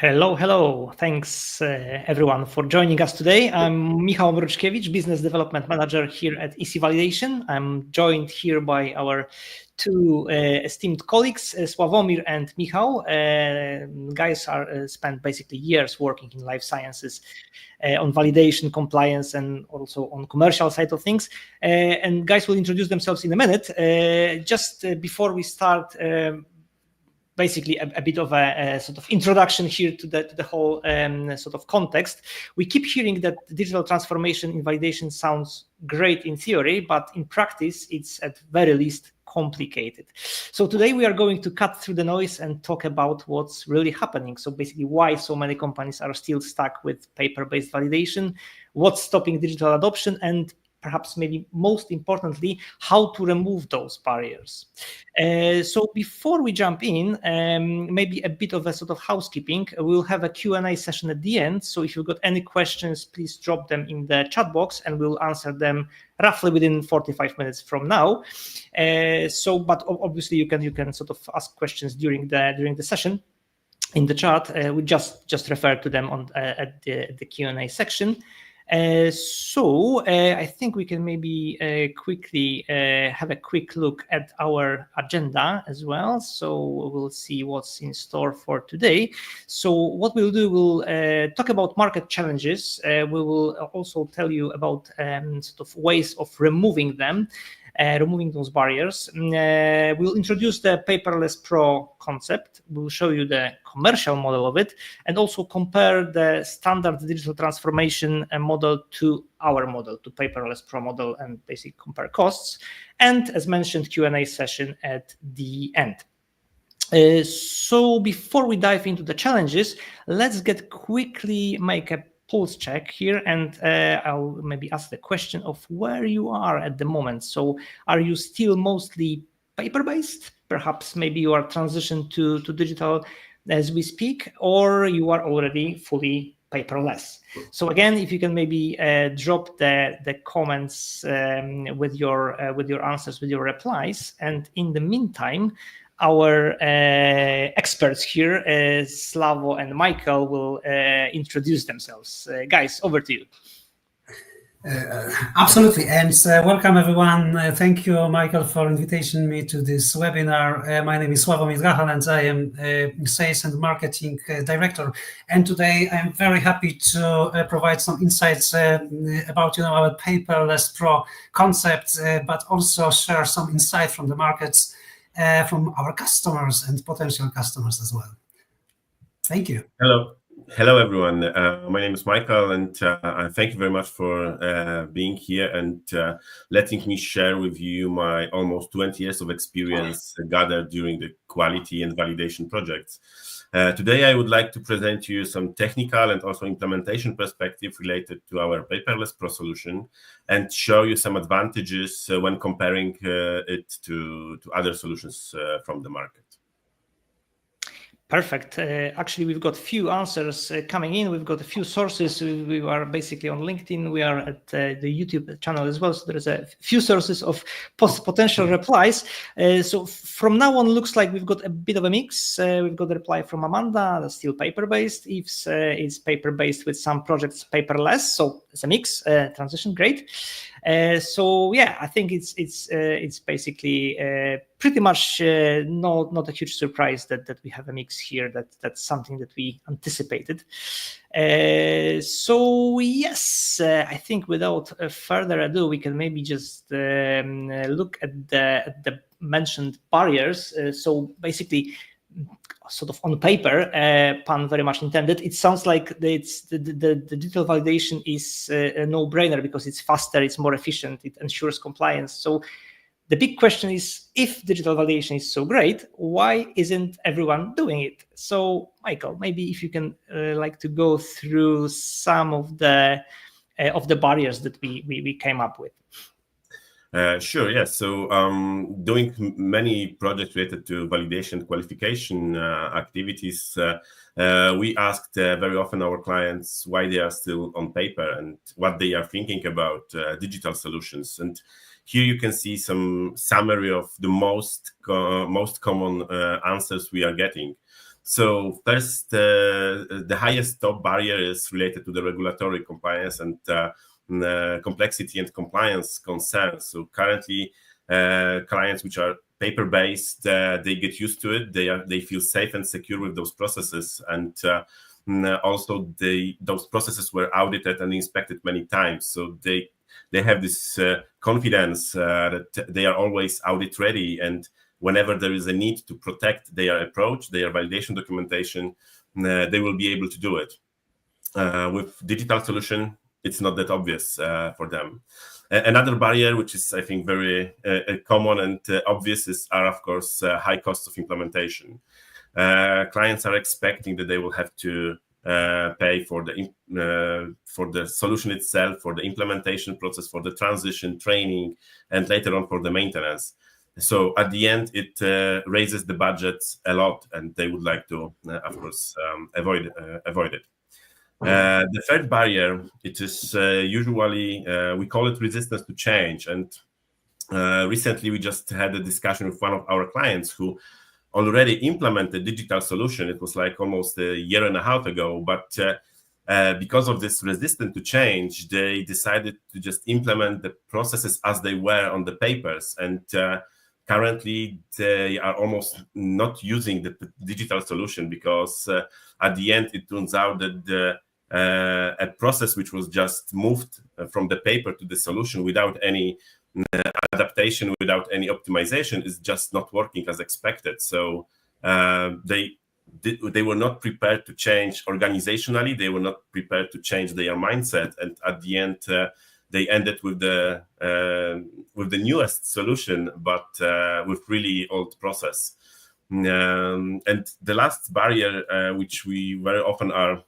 Hello, hello. Thanks everyone for joining us today. I'm Michał Mruczkiewicz, Business Development Manager here at EC Validation. I'm joined here by our two esteemed colleagues, Sławomir and Michał. Guys are spent basically years working in life sciences on validation, compliance, and also on commercial side of things. And guys will introduce themselves in a minute. Just before we start, basically a bit of a sort of introduction here to the whole sort of context. We keep hearing that digital transformation in validation sounds great in theory, but in practice, it's at very least complicated. So today we are going to cut through the noise and talk about what's really happening. So basically why so many companies are still stuck with paper-based validation, what's stopping digital adoption, and perhaps maybe most importantly, how to remove those barriers. So before we jump in, maybe a bit of a sort of housekeeping. We'll have a Q&A session at the end. So if you've got any questions, please drop them in the chat box and we'll answer them roughly within 45 minutes from now. But obviously you can sort of ask questions during the session in the chat. We just refer to them at the Q&A section. I think we can maybe quickly have a quick look at our agenda as well. So we'll see what's in store for today. So what we'll do, we'll talk about market challenges. We will also tell you about sort of ways of removing them. Removing those barriers. We'll introduce the PaperlessPro concept. We'll show you the commercial model of it and also compare the standard digital transformation model to our model, to PaperlessPro model, and basically compare costs. And as mentioned, Q&A session at the end. So before we dive into the challenges, let's quickly make a pulse check here, and I'll maybe ask the question of where you are at the moment. So are you still mostly paper-based? Perhaps maybe you are transitioned to digital as we speak, or you are already fully paperless. So again, if you can maybe drop the comments with your answers, with your replies, and in the meantime, our experts here, Slavo and Michael, will introduce themselves. Guys, over to you. Absolutely, and welcome everyone. Thank you, Michael, for inviting me to this webinar. My name is Sławomir and I am Sales and Marketing Director. And today I'm very happy to provide some insights about our PaperlessPro concept, but also share some insight from the markets, from our customers and potential customers as well. Thank you. Hello everyone. My name is Michael, and thank you very much for being here and letting me share with you my almost 20 years of experience gathered during the quality and validation projects. Today I would like to present to you some technical and also implementation perspective related to our PaperlessPro solution and show you some advantages when comparing it to other solutions from the market. Perfect. Actually, we've got a few answers coming in. We've got a few sources. We are basically on LinkedIn. We are at the YouTube channel as well. So there's a few sources of potential replies. So from now on, looks like we've got a bit of a mix. We've got a reply from Amanda, that's still paper-based. Yves is paper-based with some projects paperless. So it's a mix, transition, great. So yeah, I think it's basically pretty much not a huge surprise that we have a mix here. That's something that we anticipated. So yes, I think without further ado, we can maybe just look at the mentioned barriers. So basically, sort of on paper, pun very much intended, it sounds like the digital validation is a no-brainer because it's faster, it's more efficient, it ensures compliance. So the big question is, if digital validation is so great, why isn't everyone doing it? So Michael, maybe if you can like to go through some of the barriers that we came up with. Sure, yes. So doing many projects related to validation qualification activities, we asked very often our clients why they are still on paper and what they are thinking about digital solutions. And here you can see some summary of the most common answers we are getting. So first, the highest top barrier is related to the regulatory compliance and complexity and compliance concerns. So currently, clients which are paper-based, they get used to it. They feel safe and secure with those processes, and also those processes were audited and inspected many times. So they have this confidence that they are always audit ready, and whenever there is a need to protect their approach, their validation documentation, they will be able to do it. With digital solution, it's not that obvious for them. Another barrier, which is, I think, very common and obvious, are, of course, high costs of implementation. Clients are expecting that they will have to pay for the solution itself, for the implementation process, for the transition, training, and later on for the maintenance. So at the end, it raises the budgets a lot, and they would like to, of course, avoid it. The third barrier, it is usually, we call it resistance to change. And recently, we just had a discussion with one of our clients who already implemented digital solution. It was like almost a year and a half ago, but because of this resistance to change, they decided to just implement the processes as they were on the papers. And currently, they are almost not using the digital solution because at the end, it turns out that a process which was just moved from the paper to the solution without any adaptation, without any optimization, is just not working as expected. So they were not prepared to change organizationally. They were not prepared to change their mindset, and at the end, they ended with the newest solution, but with really old process. And the last barrier, which we very often are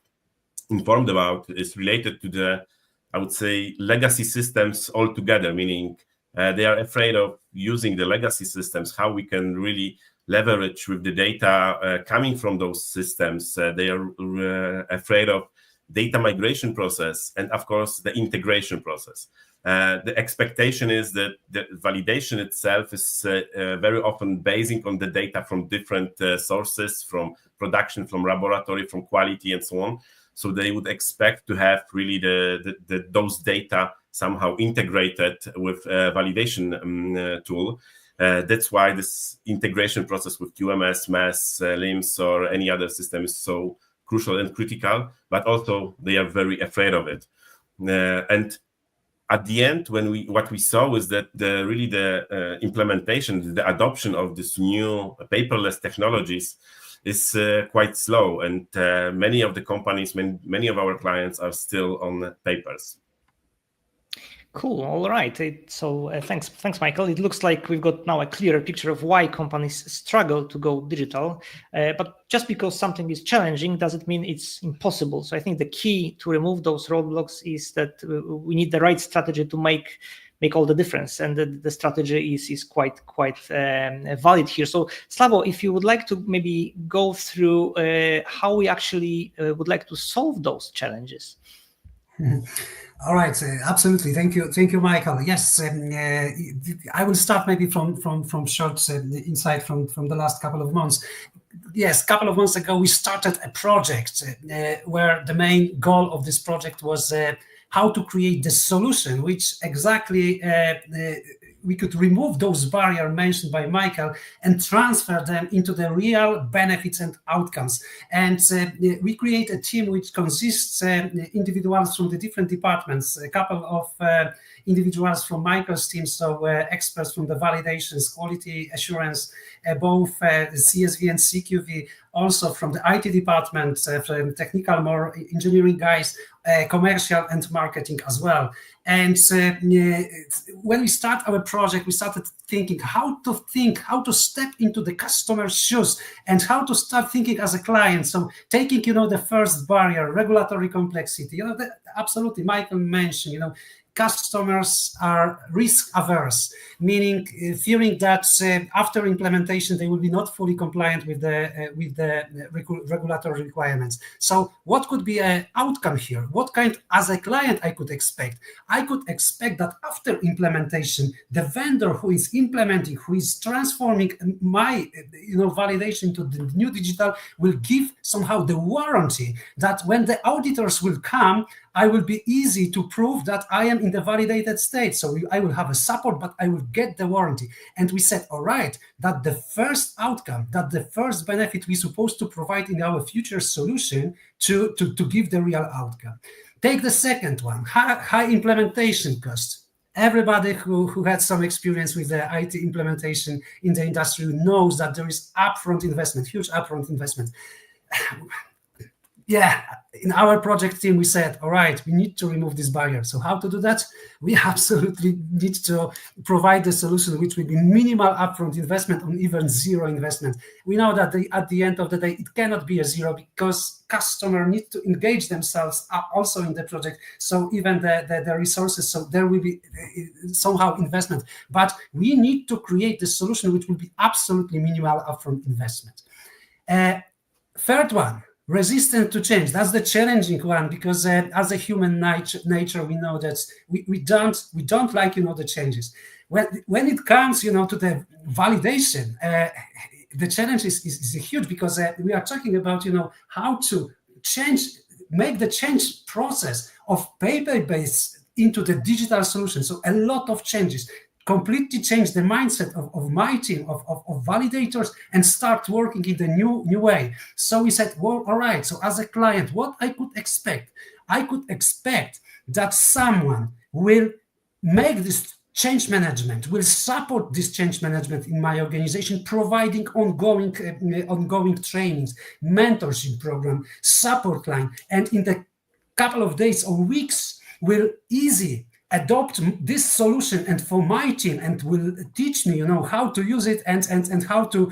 informed about, is related to the, I would say, legacy systems altogether, meaning they are afraid of using the legacy systems, how we can really leverage with the data coming from those systems. They are afraid of data migration process and, of course, the integration process. The expectation is that the validation itself is very often basing on the data from different sources, from production, from laboratory, from quality, and so on. So they would expect to have really those data somehow integrated with a validation tool. That's why this integration process with QMS, MES, LIMS, or any other system is so crucial and critical, but also they are very afraid of it. And at the end, what we saw was that the implementation, the adoption of this new paperless technologies is quite slow, and many of the companies, many of our clients are still on papers. Cool. All right. So thanks, Michael. It looks like we've got now a clearer picture of why companies struggle to go digital. But just because something is challenging doesn't mean it's impossible. So I think the key to remove those roadblocks is that we need the right strategy to make all the difference, and the strategy is quite valid here. So Slavo, if you would like to maybe go through how we actually would like to solve those challenges. All right, absolutely. Thank you, Michael. Yes, I will start maybe from short insight from the last couple of months. Yes, a couple of months ago, we started a project where the main goal of this project was how to create the solution, which exactly we could remove those barriers mentioned by Michael and transfer them into the real benefits and outcomes. And we create a team which consists individuals from the different departments, a couple of individuals from Michael's team, so experts from the validations, quality assurance, both CSV and CQV, also from the IT department, from technical, more engineering guys, commercial and marketing as well. And when we start our project, we started thinking how to step into the customer's shoes and how to start thinking as a client. So taking, the first barrier, regulatory complexity, absolutely, Michael mentioned, customers are risk averse, meaning fearing that after implementation they will be not fully compliant with the regulatory requirements. So what could be an outcome here? What kind, as a client, I could expect? I could expect that after implementation, the vendor who is implementing, who is transforming my validation to the new digital, will give somehow the warranty that when the auditors will come, I will be easy to prove that I am in the validated state. So I will have a support, but I will get the warranty. And we said, all right, that the first outcome, that the first benefit we're supposed to provide in our future solution to give the real outcome. Take the second one, high implementation cost. Everybody who had some experience with the IT implementation in the industry knows that there is upfront investment, huge upfront investment. Yeah, in our project team, we said, all right, we need to remove this barrier. So how to do that? We absolutely need to provide a solution which will be minimal upfront investment or even zero investment. We know that at the end of the day, it cannot be a zero because customers need to engage themselves also in the project. So even the resources, so there will be somehow investment. But we need to create the solution which will be absolutely minimal upfront investment. Third one, resistant to change. That's the challenging one because as a human nature, we know that we don't like the changes. When it comes to the validation, the challenge is huge because we are talking about how to make the change process of paper-based into the digital solution. So a lot of changes. Completely change the mindset of my team, of validators, and start working in the new way. So we said, well, all right, so as a client, what I could expect? I could expect that someone will make this change management, will support this change management in my organization, providing ongoing trainings, mentorship program, support line, and in the couple of days or weeks will easily adopt this solution and for my team and will teach me how to use it and how to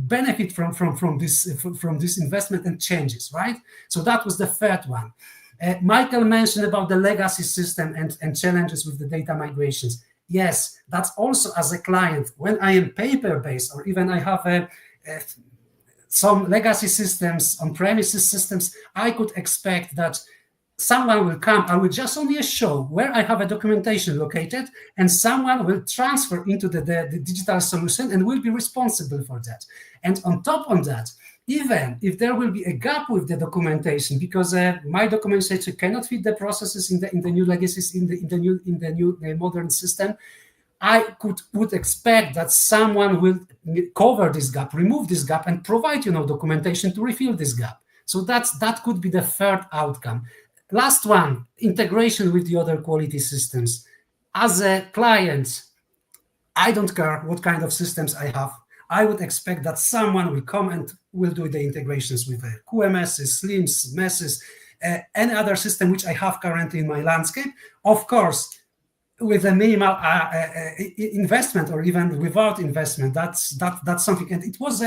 benefit from this investment and changes, right? So that was the third one. Michael mentioned about the legacy system and challenges with the data migrations. Yes, that's also as a client, when I am paper-based or even I have some legacy systems, on-premises systems, I could expect that someone will come, I will just only show where I have a documentation located, and someone will transfer into the digital solution and will be responsible for that. And on top of that, even if there will be a gap with the documentation because my documentation cannot fit the processes in the new legacies in the new modern system, I would expect that someone will cover this gap, remove this gap, and provide documentation to refill this gap. So that could be the third outcome. Last one, integration with the other quality systems. As a client, I don't care what kind of systems I have. I would expect that someone will come and will do the integrations with QMSs, SLIMs, MESs, any other system which I have currently in my landscape. Of course, with a minimal investment or even without investment, that's something. And it was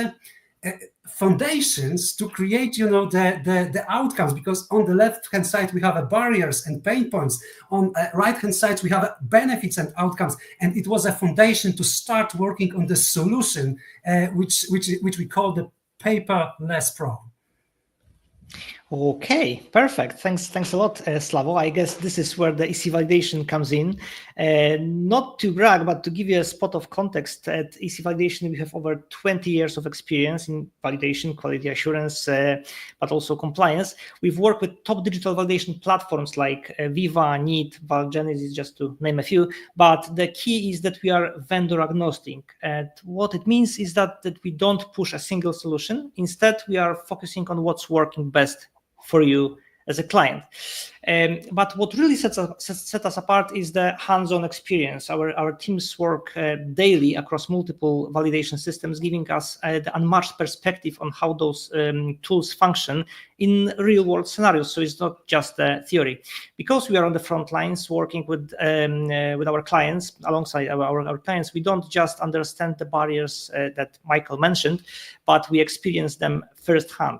foundations to create the outcomes, because on the left hand side we have barriers and pain points, on right hand side we have benefits and outcomes, and it was a foundation to start working on the solution which we call the PaperlessPro. Okay, perfect. Thanks a lot, Slavo. I guess this is where the EC validation comes in. Not to brag, but to give you a spot of context, at EC validation we have over 20 years of experience in validation, quality assurance, but also compliance. We've worked with top digital validation platforms like Viva, Neat, Valgenesis, just to name a few. But the key is that we are vendor agnostic. And what it means is that we don't push a single solution. Instead, we are focusing on what's working best for you as a client. But what really set us apart is the hands-on experience. Our teams work daily across multiple validation systems, giving us the unmatched perspective on how those tools function in real-world scenarios. So it's not just theory. Because we are on the front lines working with our clients, alongside our clients, we don't just understand the barriers that Michael mentioned, but we experience them firsthand.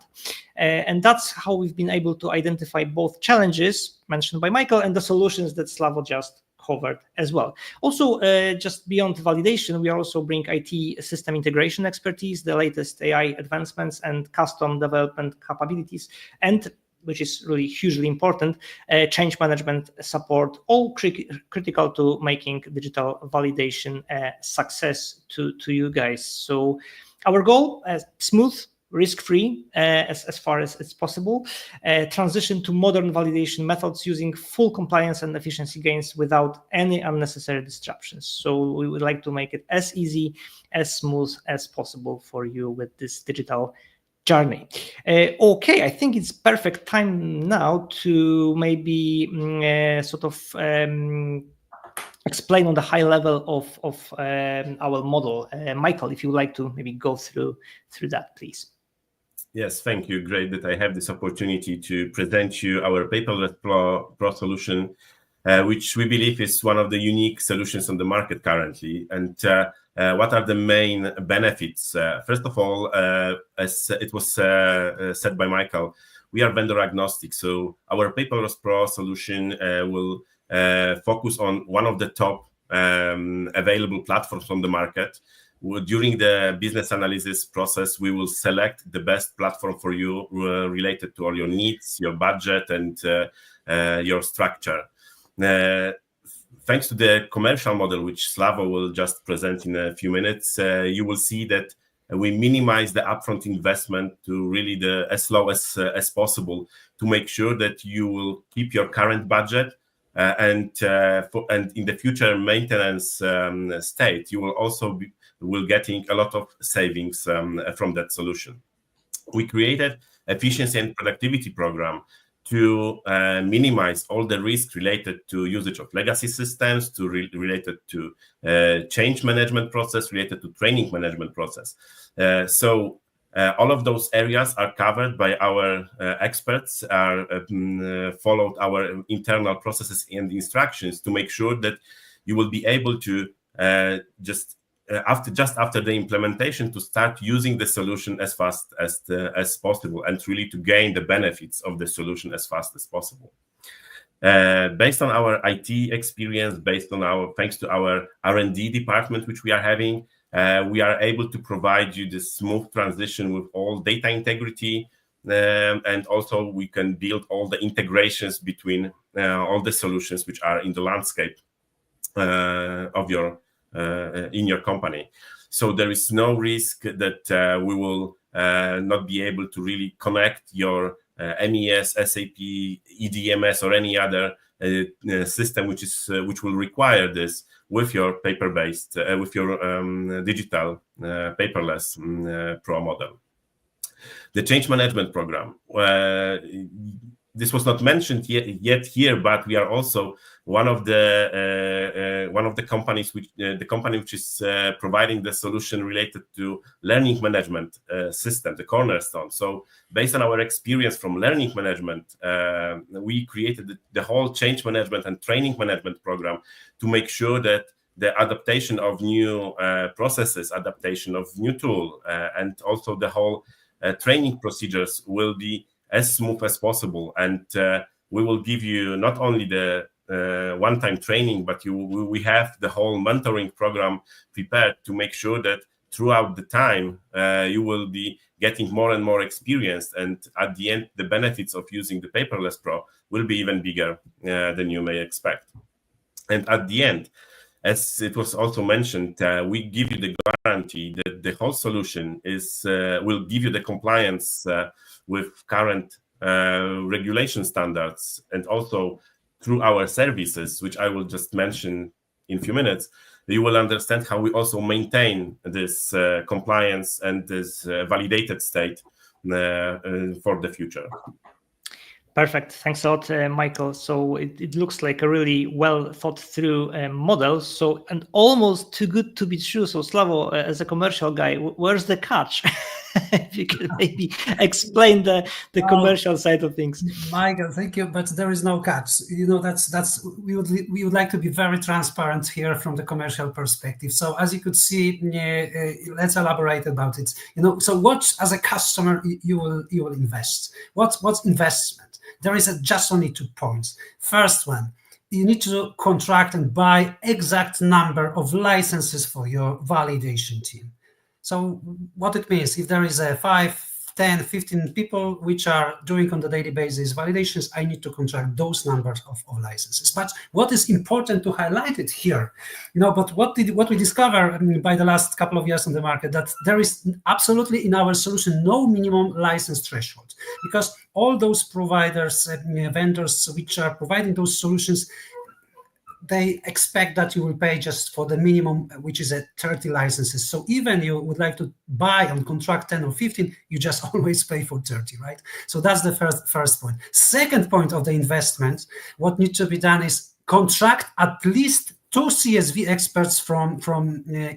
And that's how we've been able to identify both challenges mentioned by Michael and the solutions that Slavo just covered as well. Also, just beyond validation, we also bring IT system integration expertise, the latest AI advancements and custom development capabilities, and which is really hugely important, change management support, all critical to making digital validation a success to you guys. So our goal, smooth, risk-free as far as it's possible, transition to modern validation methods using full compliance and efficiency gains without any unnecessary disruptions. So we would like to make it as easy, as smooth as possible for you with this digital journey. Okay, I think it's perfect time now to maybe explain on the high level of our model. Michael, if you would like to maybe go through that, please. Yes, thank you. Great that I have this opportunity to present you our PaperlessPro solution, which we believe is one of the unique solutions on the market currently. And what are the main benefits? First of all, as it was said by Michael, we are vendor agnostic. So our PaperlessPro solution will focus on one of the top available platforms on the market. During the business analysis process, we will select the best platform for you related to all your needs, your budget, and your structure. Thanks to the commercial model, which Slavo will just present in a few minutes, you will see that we minimize the upfront investment to really as low as possible to make sure that you will keep your current budget and in the future maintenance state, you will also will getting a lot of savings from that solution. We created efficiency and productivity program to minimize all the risk related to usage of legacy systems, related to change management process, related to training management process. So all of those areas are covered by our experts, followed our internal processes and instructions to make sure that you will be able to just after the implementation to start using the solution as fast as possible and really to gain the benefits of the solution as fast as possible. Based on our IT experience, thanks to our R&D department, which we are having, we are able to provide you this smooth transition with all data integrity, and also we can build all the integrations between all the solutions which are in the landscape of your in your company. So there is no risk that we will not be able to really connect your MES, SAP, EDMS, or any other system which will require this with your paper-based, with your digital paperless Pro model. The change management program. This was not mentioned yet here, but we are also one of the companies which is providing the solution related to learning management system, the cornerstone. So based on our experience from learning management, we created the whole change management and training management program to make sure that the adaptation of new processes, adaptation of new tool, and also the whole training procedures will be as smooth as possible. And we will give you not only the one-time training, but we have the whole mentoring program prepared to make sure that throughout the time you will be getting more and more experienced, and at the end the benefits of using the PaperlessPro will be even bigger than you may expect. And at the end, as it was also mentioned, we give you the guarantee that the whole solution will give you the compliance with current regulation standards, and also through our services, which I will just mention in a few minutes, you will understand how we also maintain this compliance and this validated state for the future. Perfect. Thanks a lot, Michael. So it looks like a really well thought through model. So, and almost too good to be true. So Slavo, as a commercial guy, where's the catch? If you could maybe explain the commercial side of things. Michael, thank you, but there is no catch. That's we would like to be very transparent here from the commercial perspective. So as you could see, let's elaborate about it. So what as a customer you will invest? What's investment? There is just only 2 points. First one, you need to contract and buy exact number of licenses for your validation team. So what it means, if there is a 5, 10, 15 people which are doing on the daily basis validations, I need to contract those numbers of licenses. But what is important to highlight it here, but what we discover by the last couple of years on the market, that there is absolutely in our solution no minimum license threshold, because all those providers, vendors which are providing those solutions, they expect that you will pay just for the minimum, which is at 30 licenses. So even you would like to buy on contract 10 or 15, you just always pay for 30, right? So that's the first point. Second point of the investment, what needs to be done is contract at least 2 CSV experts from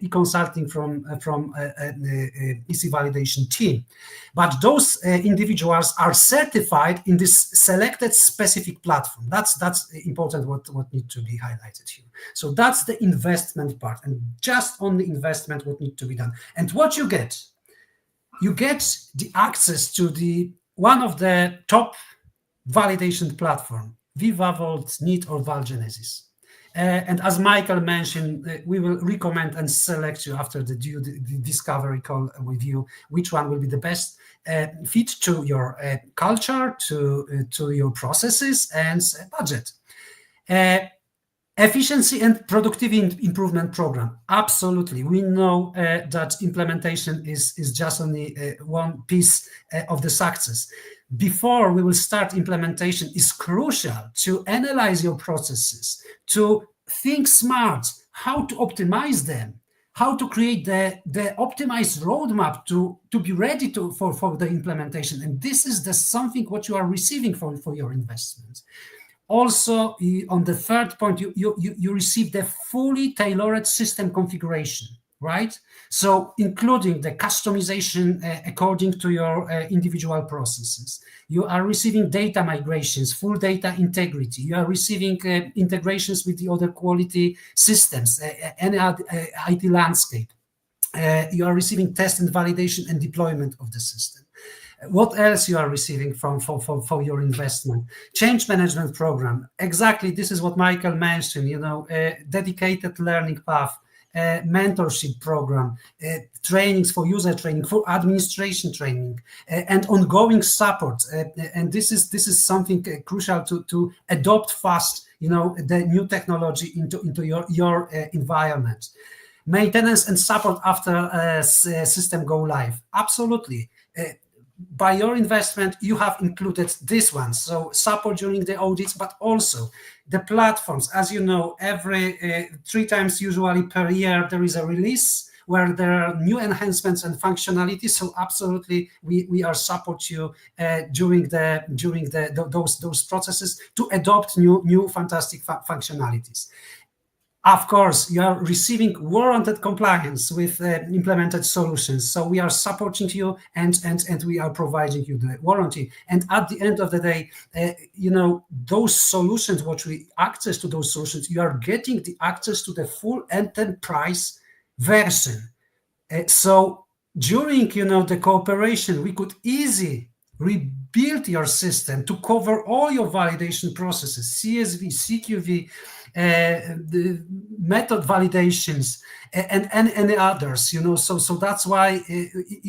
e-consulting from EC validation team. But those individuals are certified in this selected specific platform. That's important what needs to be highlighted here. So that's the investment part, and just on the investment what needs to be done. And what you get the access to one of the top validation platform, Viva, Vault, Neat, or Valgenesis. And as Michael mentioned, we will recommend and select you after the discovery call with you, which one will be the best fit to your culture, to your processes and budget. Efficiency and productivity improvement program. Absolutely. We know that implementation is just only one piece of the success. Before we will start implementation, is crucial to analyze your processes, to think smart, how to optimize them, how to create the optimized roadmap to be ready for the implementation. And this is something what you are receiving for your investment. Also, on the third point, you receive the fully tailored system configuration, right? So including the customization according to your individual processes. You are receiving data migrations, full data integrity. You are receiving integrations with the other quality systems, any IT landscape. You are receiving test and validation and deployment of the system. What else you are receiving for your investment? Change management program. Exactly, this is what Michael mentioned, dedicated learning path, mentorship program, trainings for user training, for administration training, and ongoing support. And this is something crucial to adopt fast, the new technology into your environment. Maintenance and support after system go live. Absolutely. By your investment, you have included this one. So support during the audits, but also the platforms. As you know, every 3 times usually per year, there is a release where there are new enhancements and functionalities. So absolutely, we are support you during those processes to adopt new fantastic functionalities. Of course, you are receiving warranted compliance with implemented solutions. So we are supporting you and we are providing you the warranty. And at the end of the day, those solutions, access to those solutions, you are getting the access to the full enterprise version. So during, the cooperation, we could easily rebuild your system to cover all your validation processes, CSV, CQV, the method validations, and any others, so that's why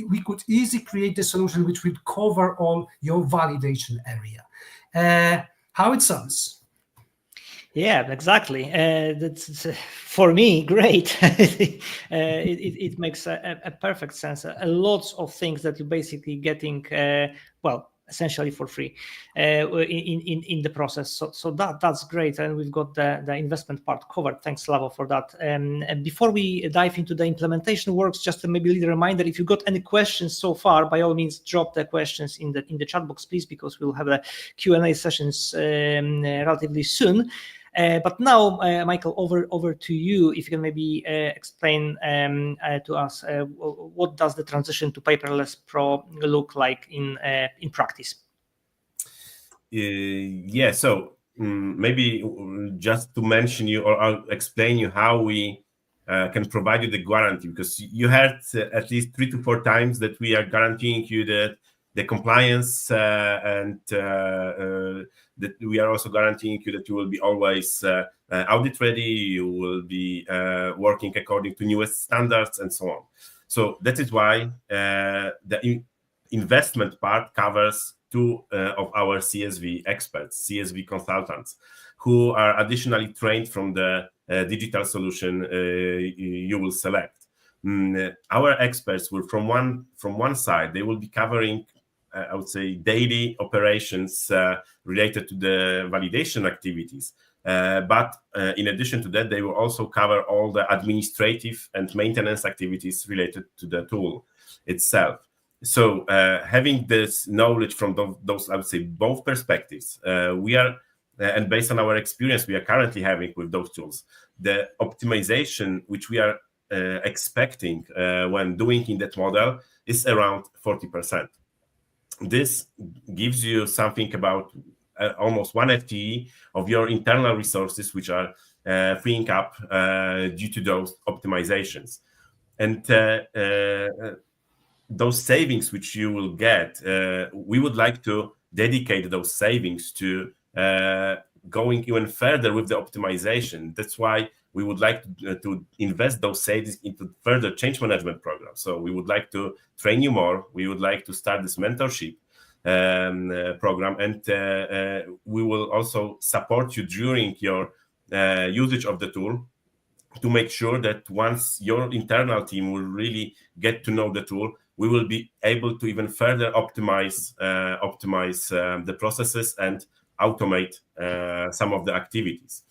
we could easily create the solution which would cover all your validation area. How it sounds? Yeah, exactly. That's for me great. It makes a perfect sense. A lot of things that you're basically getting, essentially for free in the process. So that's great, and we've got the investment part covered. Thanks, Slavo, for that. And before we dive into the implementation works, just maybe a little reminder: if you got any questions so far, by all means, drop the questions in the chat box, please, because we'll have a Q&A sessions relatively soon. But now, Michael, over to you. If you can maybe explain to us what does the transition to PaperlessPro look like in practice? Yeah, so maybe just to mention you, or I'll explain you how we can provide you the guarantee, because you heard at least 3 to 4 times that we are guaranteeing you that the compliance and that we are also guaranteeing you that you will be always audit ready, you will be working according to newest standards and so on. So that is why the investment part covers 2 of our CSV experts, CSV consultants, who are additionally trained from the digital solution you will select. Our experts will, from one side, they will be covering, I would say, daily operations related to the validation activities. But in addition to that, they will also cover all the administrative and maintenance activities related to the tool itself. So having this knowledge from those, I would say, both perspectives, we are, and based on our experience we are currently having with those tools, the optimization which we are expecting when doing in that model is around 40%. This gives you something about almost 1 FTE of your internal resources, which are freeing up due to those optimizations. And those savings which you will get, we would like to dedicate those savings to going even further with the optimization. That's why we would like to invest those savings into further change management programs. So we would like to train you more. We would like to start this mentorship program, and we will also support you during your usage of the tool, to make sure that once your internal team will really get to know the tool, we will be able to even further optimize the processes and automate some of the activities.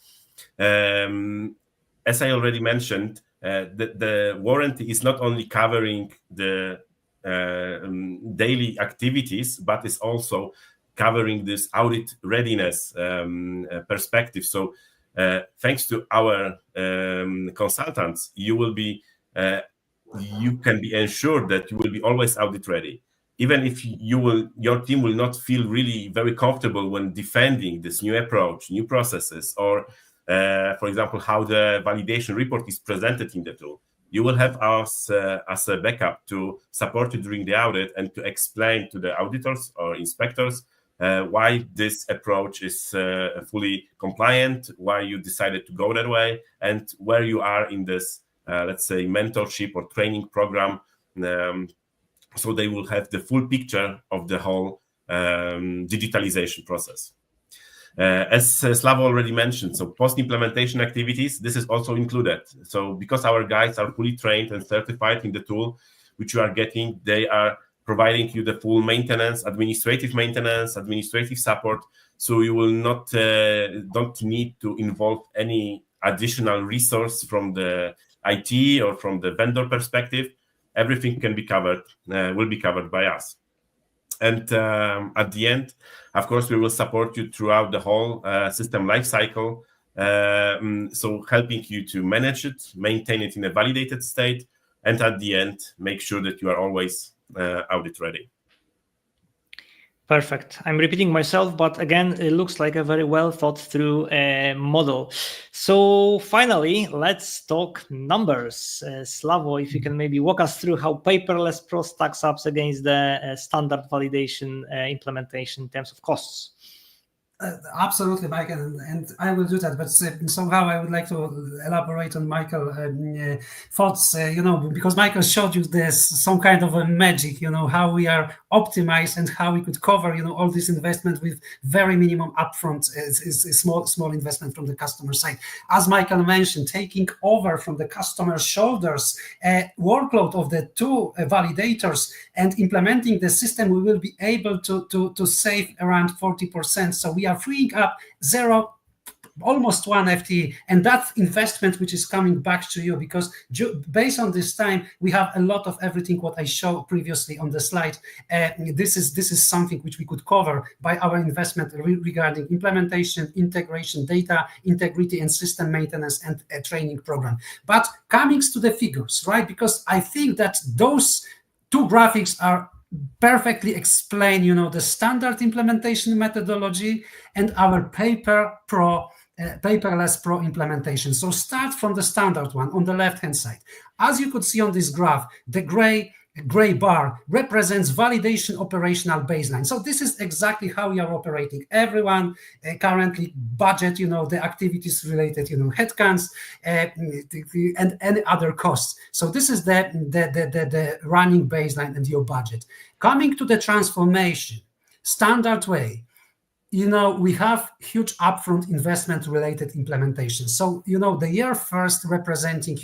As I already mentioned, the warranty is not only covering the daily activities, but is also covering this audit readiness perspective. So thanks to our consultants, you can be ensured that you will be always audit ready. Even if your team will not feel really very comfortable when defending this new approach, new processes, or for example, how the validation report is presented in the tool, you will have us as a backup to support you during the audit and to explain to the auditors or inspectors why this approach is fully compliant, why you decided to go that way, and where you are in this, let's say, mentorship or training program. So they will have the full picture of the whole digitalization process. As Slavo already mentioned, so post-implementation activities, this is also included. So because our guys are fully trained and certified in the tool which you are getting, they are providing you the full maintenance, administrative support. So you will don't need to involve any additional resource from the IT or from the vendor perspective. Everything can be covered, will be covered by us. And at the end, of course, we will support you throughout the whole system lifecycle. So helping you to manage it, maintain it in a validated state, and at the end, make sure that you are always audit ready. Perfect. I'm repeating myself, but again, it looks like a very well thought through model. So finally, let's talk numbers. Slavo, if you can maybe walk us through how PaperlessPro stacks up against the standard validation implementation in terms of costs. Absolutely, Michael, and I will do that. But somehow I would like to elaborate on Michael's thoughts. Because Michael showed you this some kind of a magic. How we are optimized and how we could cover all this investment with very minimum upfront, is small investment from the customer side. As Michael mentioned, taking over from the customer's shoulders workload of the 2 validators and implementing the system, we will be able to save around 40%. So we are freeing up almost 1 FTE, and that's investment which is coming back to you, because based on this time we have a lot of everything what I showed previously on the slide. This is something which we could cover by our investment regarding implementation, integration, data integrity, and system maintenance, and a training program. But coming to the figures, right? Because I think that those two graphics are perfectly explain, the standard implementation methodology and our paperless pro implementation. So start from the standard one on the left-hand side. As you could see on this graph, the gray bar represents validation operational baseline. So this is exactly how we are operating. Everyone currently budget, the activities related, headcounts and any other costs. So this is the running baseline and your budget. Coming to the transformation, standard way, we have huge upfront investment related implementation. So, the year first representing,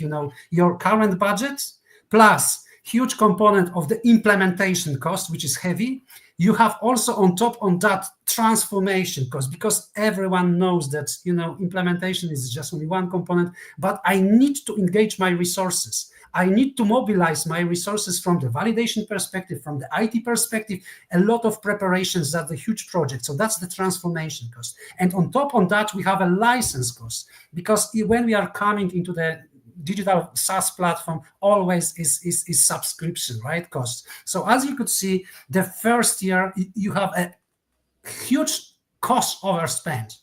your current budget plus huge component of the implementation cost, which is heavy. You have also on top on that transformation cost, because everyone knows that, implementation is just only one component, but I need to engage my resources. I need to mobilize my resources from the validation perspective, from the IT perspective, a lot of preparations. That's a huge project. So that's the transformation cost. And on top on that, we have a license cost, because when we are coming into the digital SaaS platform, always is subscription, right? Cost. So as you could see, the first year you have a huge cost overspend.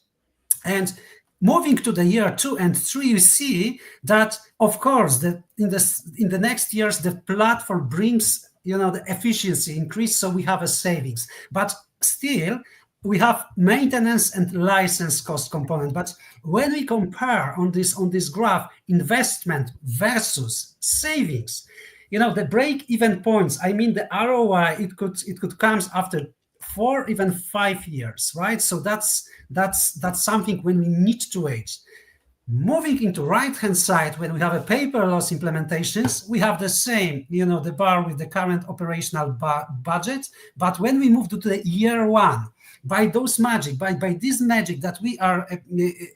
And moving to the year 2 and 3, you see that, of course, in the next years, the platform brings, the efficiency increase, so we have a savings. But still, we have maintenance and license cost component. But when we compare on this graph, investment versus savings, the break-even points, I mean the ROI, it could come after 4, even 5 years, right? So that's something when we need to wait. Moving into right-hand side, when we have a paperless implementations, we have the same, the bar with the current operational budget. But when we move to the year 1, by this magic that we are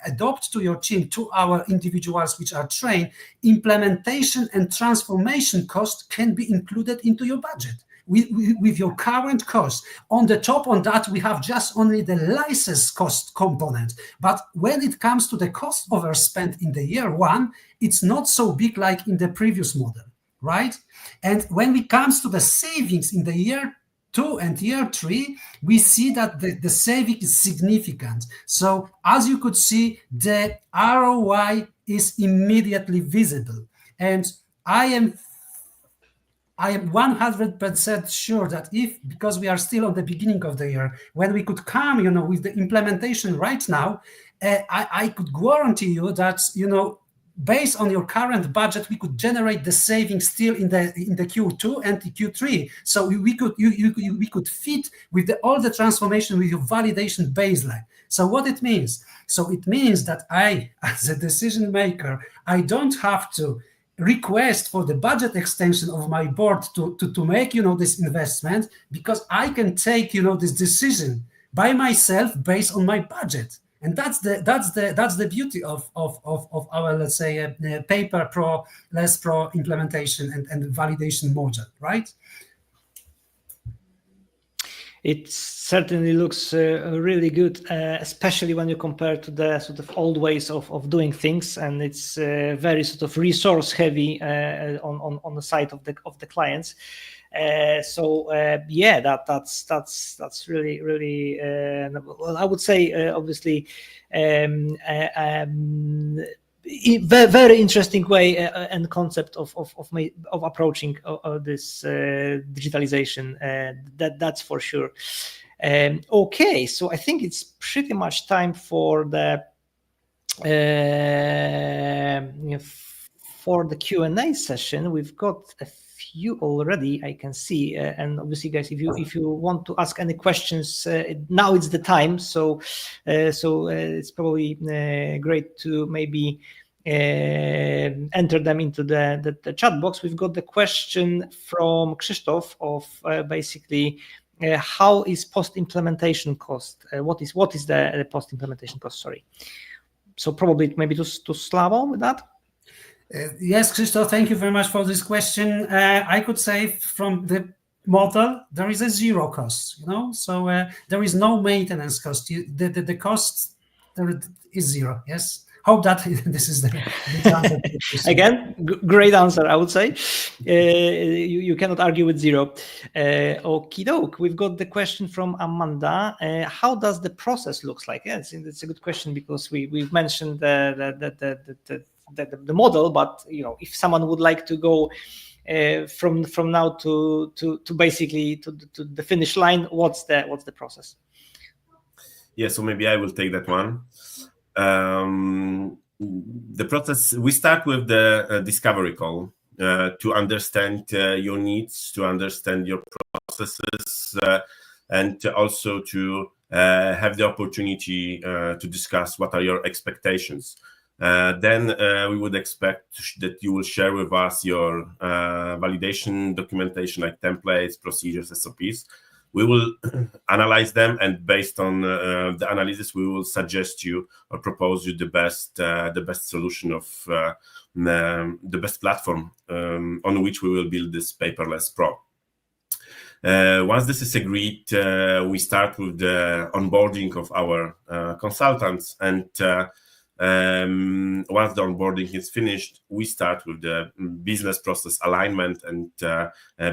adopt to your team, to our individuals which are trained, implementation and transformation cost can be included into your budget with your current cost. On the top on that, we have just only the license cost component. But when it comes to the cost overspent in the year 1, it's not so big like in the previous model, right? And when it comes to the savings in the year 2 and year 3, we see that the saving is significant. So as you could see, the ROI is immediately visible. And I am 100% sure that because we are still on the beginning of the year, when we could come, with the implementation right now, I could guarantee you that, based on your current budget, we could generate the savings still in the Q2 and the Q3. So we could fit with all the transformation with your validation baseline. So what it means? So it means that I, as a decision maker, I don't have to request for the budget extension of my board to make this investment, because I can take this decision by myself based on my budget. And that's the beauty of our, let's say, paperless pro implementation and validation module, right? It certainly looks really good, especially when you compare to the sort of old ways of doing things, and it's very sort of resource heavy on the side of the clients. That's really well, I would say obviously very interesting way and concept of approaching this digitalization. That's for sure. Okay, so I think it's pretty much time for the Q&A session. We've got a few already, I can see, and obviously, guys, if you want to ask any questions, now it's the time. So it's probably great to maybe enter them into the chat box. We've got the question from Krzysztof of basically how is post implementation cost? What is the post implementation cost? Sorry. So probably maybe to Slavo with that. Yes, Krzysztof, thank you very much for this question. I could say from the model, there is a zero cost, so there is no maintenance cost. The cost there is zero. Yes. Hope that this is the answer. Again, great answer, I would say. You cannot argue with zero. Okie doke. We've got the question from Amanda. How does the process looks like? Yes, it's a good question because we've mentioned the model, but if someone would like to go from now to basically to the finish line, what's the process? Yeah, so maybe I will take that one. The process, we start with the discovery call to understand your needs, to understand your processes, and also to have the opportunity to discuss what are your expectations. Then we would expect that you will share with us your validation documentation, like templates, procedures, SOPs. We will analyze them, and based on the analysis, we will suggest you or propose you the best solution of the best platform on which we will build this PaperlessPro. Once this is agreed, we start with the onboarding of our consultants, and once the onboarding is finished, we start with the business process alignment and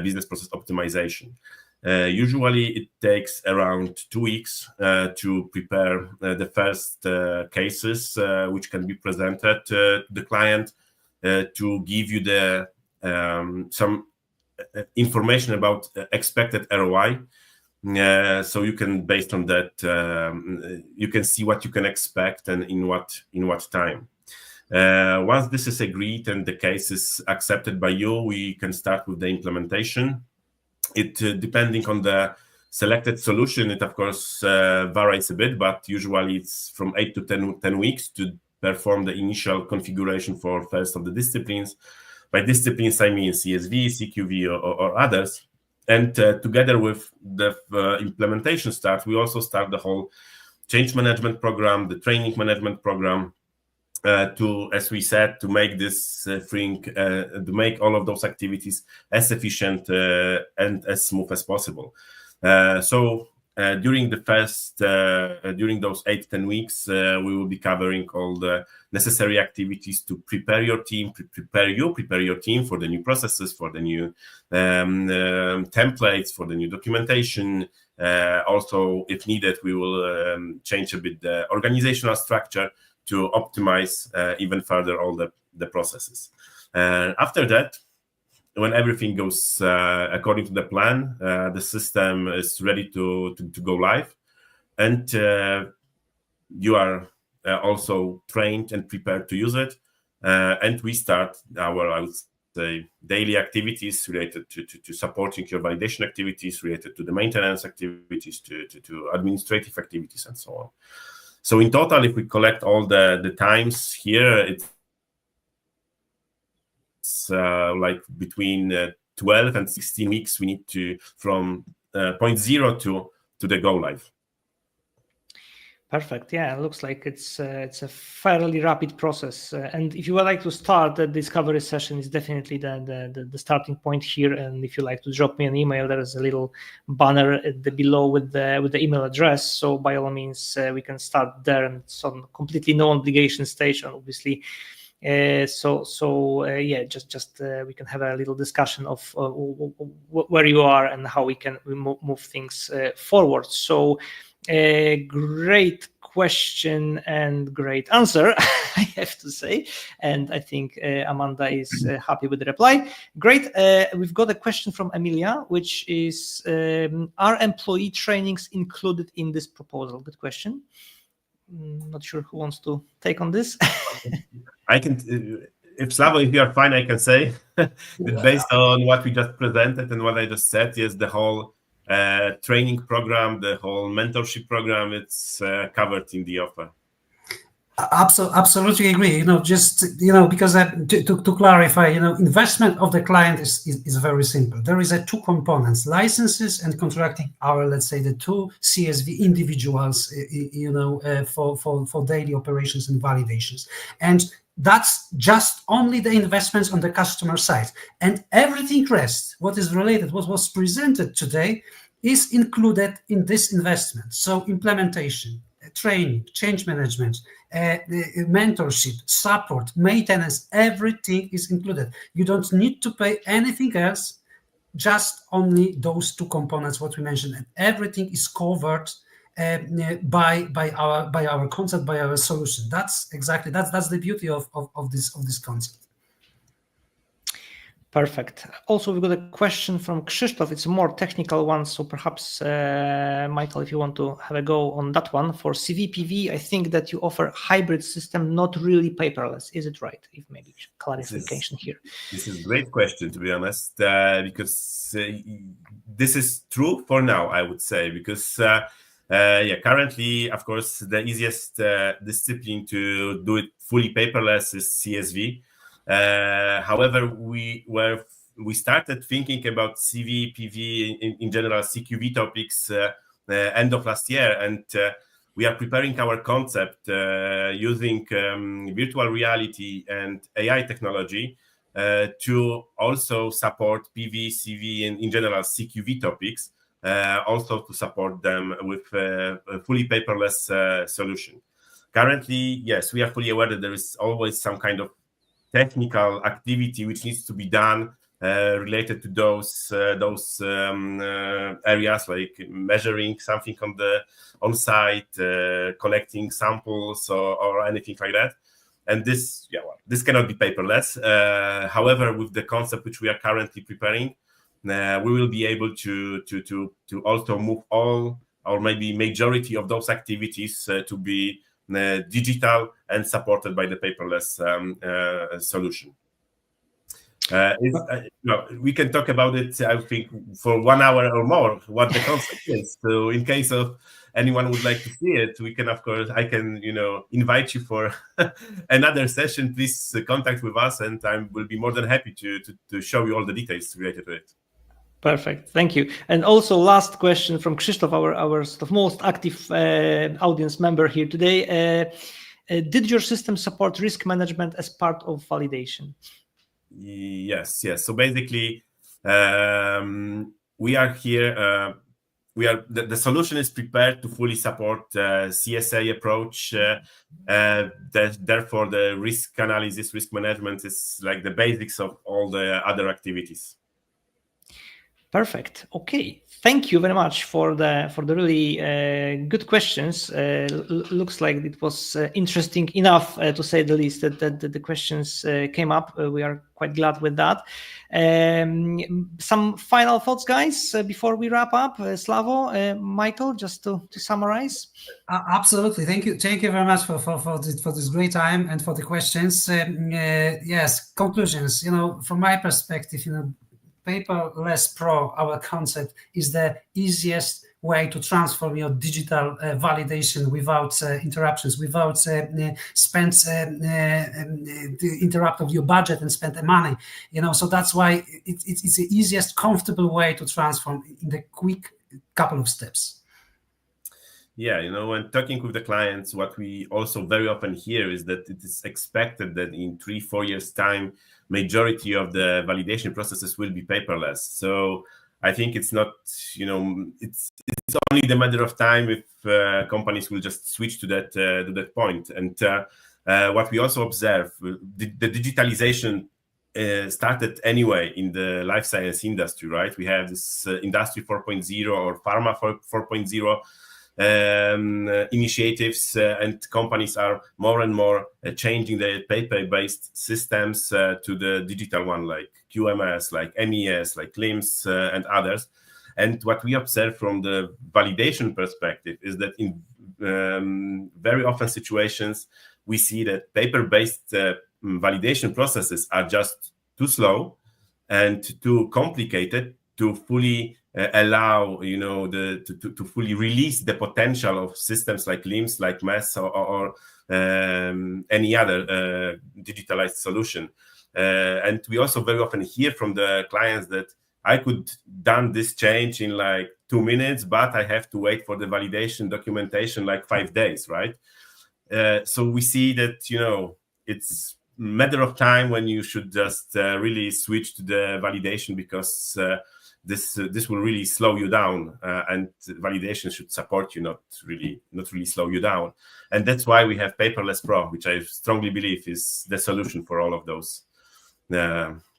business process optimization. Usually it takes around 2 weeks to prepare the first cases which can be presented to the client to give you the some information about expected ROI. So you can, based on that, you can see what you can expect and in what time. Once this is agreed and the case is accepted by you, we can start with the implementation. It depending on the selected solution, it of course varies a bit, but usually it's from 8 to 10 weeks to perform the initial configuration for first of the disciplines. By disciplines, I mean CSV, CQV, or others. And together with the implementation start, we also start the whole change management program, the training management program, to, as we said, to make this thing, to make all of those activities as efficient and as smooth as possible. So during the first, during those 8-10 weeks, we will be covering all the necessary activities to prepare your team, prepare your team for the new processes, for the new templates, for the new documentation. Also, if needed, we will change a bit the organizational structure to optimize even further all the processes. After that, when everything goes according to the plan, the system is ready to go live, and you are also trained and prepared to use it. And we start our, I would say, daily activities related to supporting your validation activities, related to the maintenance activities, to administrative activities, and so on. So in total, if we collect all the times here, it's like between 12 and 16 weeks we need to from point zero to the go live. Perfect. Yeah, it looks like it's a fairly rapid process. And if you would like to start, the discovery session is definitely the starting point here. And if you like to drop me an email, there is a little banner at the below with the email address. So by all means, we can start there, and it's on completely no obligation stage, obviously. Yeah, just we can have a little discussion of where you are and how we can move things forward. So great question and great answer, I have to say. And I think Amanda is happy with the reply. Great. We've got a question from Emilia, which is, are employee trainings included in this proposal? Good question. Not sure who wants to take on this. I can, if Slavo, if you are fine, I can say that based on what we just presented and what I just said, yes, the whole training program, the whole mentorship program, it's covered in the offer. Absolutely agree. Just because to clarify, investment of the client is very simple. There is two components: licenses and contracting our, let's say, the two CSV individuals, for daily operations and validations, and that's just only the investments on the customer side, and everything rest, what is related, what was presented today, is included in this investment. So implementation, training, change management, mentorship, support, maintenance, everything is included. You don't need to pay anything else, just only those two components, what we mentioned, and everything is covered by our concept, by our solution. That's the beauty of this concept. Perfect. Also, we've got a question from Krzysztof. It's a more technical one, so perhaps, Michael, if you want to have a go on that one. For CVPV, I think that you offer hybrid system, not really paperless. Is it right? If maybe clarification here. This is a great question, to be honest, because this is true for now, I would say, because currently, of course, the easiest discipline to do it fully paperless is CSV. However, we started thinking about CVPV in general, CQV topics end of last year, and we are preparing our concept using virtual reality and AI technology to also support PV, CV, and in general CQV topics, also to support them with a fully paperless solution. Currently, yes, we are fully aware that there is always some kind of technical activity which needs to be done related to those areas, like measuring something on site, collecting samples, or anything like that. And this cannot be paperless. However, with the concept which we are currently preparing, we will be able to also move all, or maybe majority of those activities to be digital and supported by the paperless solution. We can talk about it, I think, for 1 hour or more, what the concept is. So in case of anyone would like to see it, we can, of course, I can, invite you for another session. Please contact with us, and I will be more than happy to show you all the details related to it. Perfect, thank you. And also, last question from Krzysztof, our sort of most active audience member here today. Did your system support risk management as part of validation? Yes. So basically, we are here. The solution is prepared to fully support CSA approach. Therefore, the risk analysis, risk management is like the basics of all the other activities. Perfect. Okay. Thank you very much for the really good questions. Looks like it was interesting enough, to say the least, that the questions came up. We are quite glad with that. Some final thoughts, guys, before we wrap up. Slavo, Michael, just to summarize. Absolutely. Thank you very much for this great time and for the questions. Yes. Conclusions. From my perspective, PaperlessPro, our concept, is the easiest way to transform your digital validation without interruptions, without spend the interrupt of your budget and spend the money. So that's why it's the easiest, comfortable way to transform in the quick couple of steps. Yeah, when talking with the clients, what we also very often hear is that it is expected that in 3-4 years' time, majority of the validation processes will be paperless. So I think it's not, it's only the matter of time if companies will just switch to that point. And what we also observe, the digitalization started anyway in the life science industry, right? We have this industry 4.0 or pharma 4.0 initiatives, and companies are more and more changing their paper-based systems to the digital one, like QMS, like MES, like LIMS, and others. And what we observe from the validation perspective is that in very often situations, we see that paper-based validation processes are just too slow and too complicated to fully allow to fully release the potential of systems like LIMS, like MES, or any other digitalized solution. And we also very often hear from the clients that I could done this change in like 2 minutes, but I have to wait for the validation documentation like 5 days, right? So we see that, it's a matter of time when you should just really switch to the validation, because this will really slow you down, and validation should support you, not really slow you down. And that's why we have PaperlessPro, which I strongly believe is the solution for all of those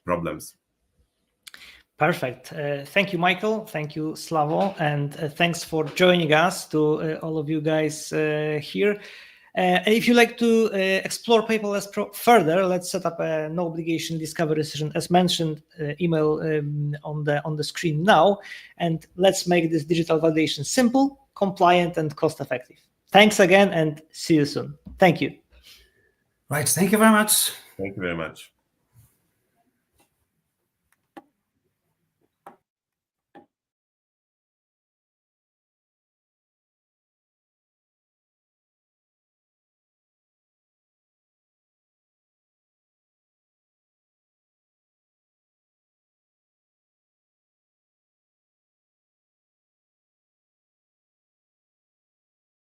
problems. Perfect. Thank you, Michael. Thank you, Slavo. And thanks for joining us, to all of you guys here. And if you like to explore PaperlessPro further, let's set up a no obligation discovery session, as mentioned, email on the screen now, and let's make this digital validation simple, compliant, and cost effective. Thanks again, and see you soon. Thank you. Right. Thank you very much. Thank you very much.